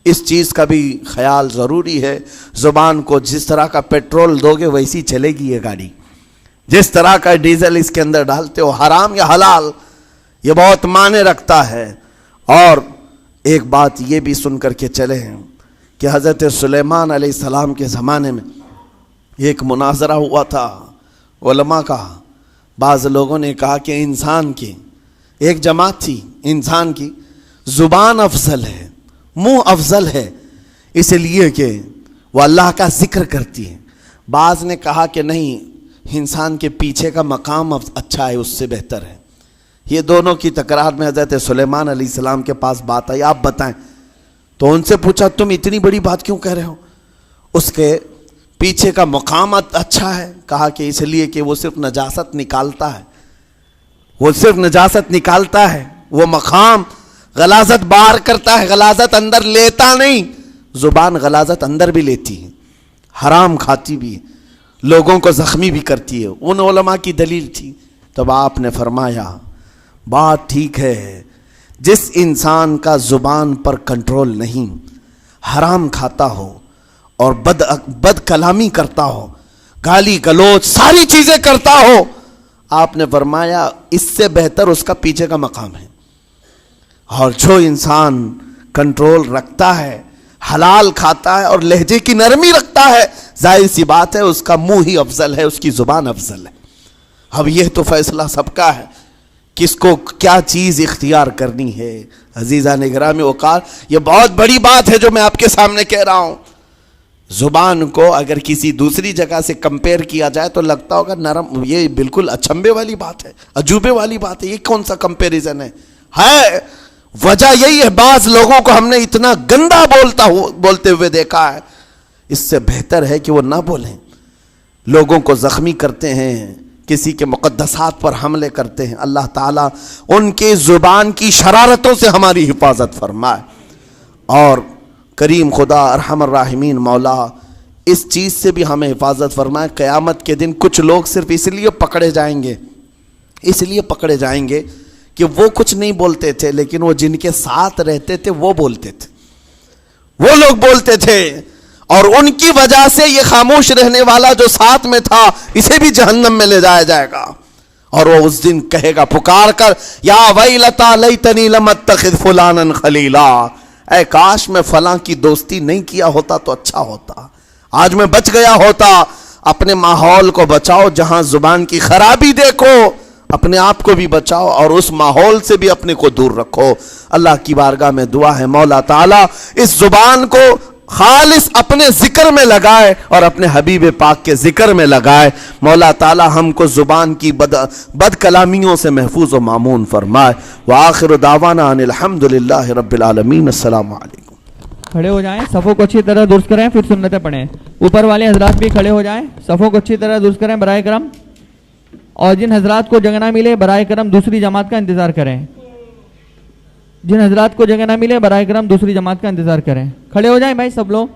اس چیز کا بھی خیال ضروری ہے. زبان کو جس طرح کا پیٹرول دو گے ویسی چلے گی یہ گاڑی. جس طرح کا ڈیزل اس کے اندر ڈالتے ہو, حرام یا حلال, یہ بہت معنی رکھتا ہے. اور ایک بات یہ بھی سن کر کے چلے ہیں کہ حضرت سلیمان علیہ السلام کے زمانے میں ایک مناظرہ ہوا تھا علماء کا. بعض لوگوں نے کہا کہ انسان کی ایک جماعت تھی, انسان کی زبان افضل ہے, منہ افضل ہے, اس لیے کہ وہ اللہ کا ذکر کرتی ہے. بعض نے کہا کہ نہیں, انسان کے پیچھے کا مقام اچھا ہے, اس سے بہتر ہے. یہ دونوں کی تکرار میں حضرت سلیمان علیہ السلام کے پاس بات آئی, آپ بتائیں. تو ان سے پوچھا تم اتنی بڑی بات کیوں کہہ رہے ہو, اس کے پیچھے کا مقام اچھا ہے. کہا کہ اس لیے کہ وہ صرف نجاست نکالتا ہے, وہ صرف نجاست نکالتا ہے, وہ مقام غلاظت باہر کرتا ہے, غلاظت اندر لیتا نہیں. زبان غلاظت اندر بھی لیتی ہے, حرام کھاتی بھی ہے, لوگوں کو زخمی بھی کرتی ہے. ان علماء کی دلیل تھی. تب آپ نے فرمایا بات ٹھیک ہے, جس انسان کا زبان پر کنٹرول نہیں, حرام کھاتا ہو اور بد کلامی کرتا ہو, گالی گلوچ ساری چیزیں کرتا ہو, آپ نے فرمایا اس سے بہتر اس کا پیچھے کا مقام ہے. اور جو انسان کنٹرول رکھتا ہے, حلال کھاتا ہے اور لہجے کی نرمی رکھتا ہے, ظاہر سی بات ہے اس کا منہ ہی افضل ہے, اس کی زبان افضل ہے. اب یہ تو فیصلہ سب کا ہے, کس کو کیا چیز اختیار کرنی ہے. عزیزان گرامی اوقات, یہ بہت بڑی بات ہے جو میں آپ کے سامنے کہہ رہا ہوں. زبان کو اگر کسی دوسری جگہ سے کمپیئر کیا جائے تو لگتا ہوگا نرم, یہ بالکل اچنبے والی بات ہے, عجوبے والی بات ہے, یہ کون سا کمپیریزن ہے. وجہ یہی ہے, بعض لوگوں کو ہم نے اتنا گندا بولتے ہوئے دیکھا ہے, اس سے بہتر ہے کہ وہ نہ بولیں. لوگوں کو زخمی کرتے ہیں, کسی کے مقدسات پر حملے کرتے ہیں. اللہ تعالیٰ ان کے زبان کی شرارتوں سے ہماری حفاظت فرمائے. اور کریم خدا ارحم الراحمین مولا اس چیز سے بھی ہمیں حفاظت فرمائے. قیامت کے دن کچھ لوگ صرف اس لیے پکڑے جائیں گے کہ وہ کچھ نہیں بولتے تھے, لیکن وہ جن کے ساتھ رہتے تھے وہ بولتے تھے, وہ لوگ بولتے تھے, اور ان کی وجہ سے یہ خاموش رہنے والا جو ساتھ میں تھا اسے بھی جہنم میں لے جایا جائے گا. اور وہ اس دن کہے گا پکار کر, یا ویلتا لیتنی لم اتخذ فلانا خلیلا, اے کاش میں فلاں کی دوستی نہیں کیا ہوتا تو اچھا ہوتا, آج میں بچ گیا ہوتا. اپنے ماحول کو بچاؤ, جہاں زبان کی خرابی دیکھو اپنے آپ کو بھی بچاؤ اور اس ماحول سے بھی اپنے کو دور رکھو. اللہ کی بارگاہ میں دعا ہے مولا تعالیٰ اس زبان کو خالص اپنے ذکر میں لگائے اور اپنے حبیب پاک کے ذکر میں لگائے. مولا تعالیٰ ہم کو زبان کی بد کلامیوں سے محفوظ و مامون فرمائے. وآخر دعوانا ان الحمدللہ رب العالمین. السلام علیکم. کھڑے ہو جائیں, صفوں کو اچھی طرح درست کریں, پھر سنتیں پڑھیں. اوپر والے حضرات بھی کھڑے ہو جائیں, صفوں کو اچھی طرح درست کریں برائے کرم. اور جن حضرات کو جگہ نہ ملے برائے کرم دوسری جماعت کا انتظار کریں. جن حضرات کو جگہ نہ ملے برائے کرم دوسری جماعت کا انتظار کریں. کھڑے ہو جائیں بھائی سب لوگ.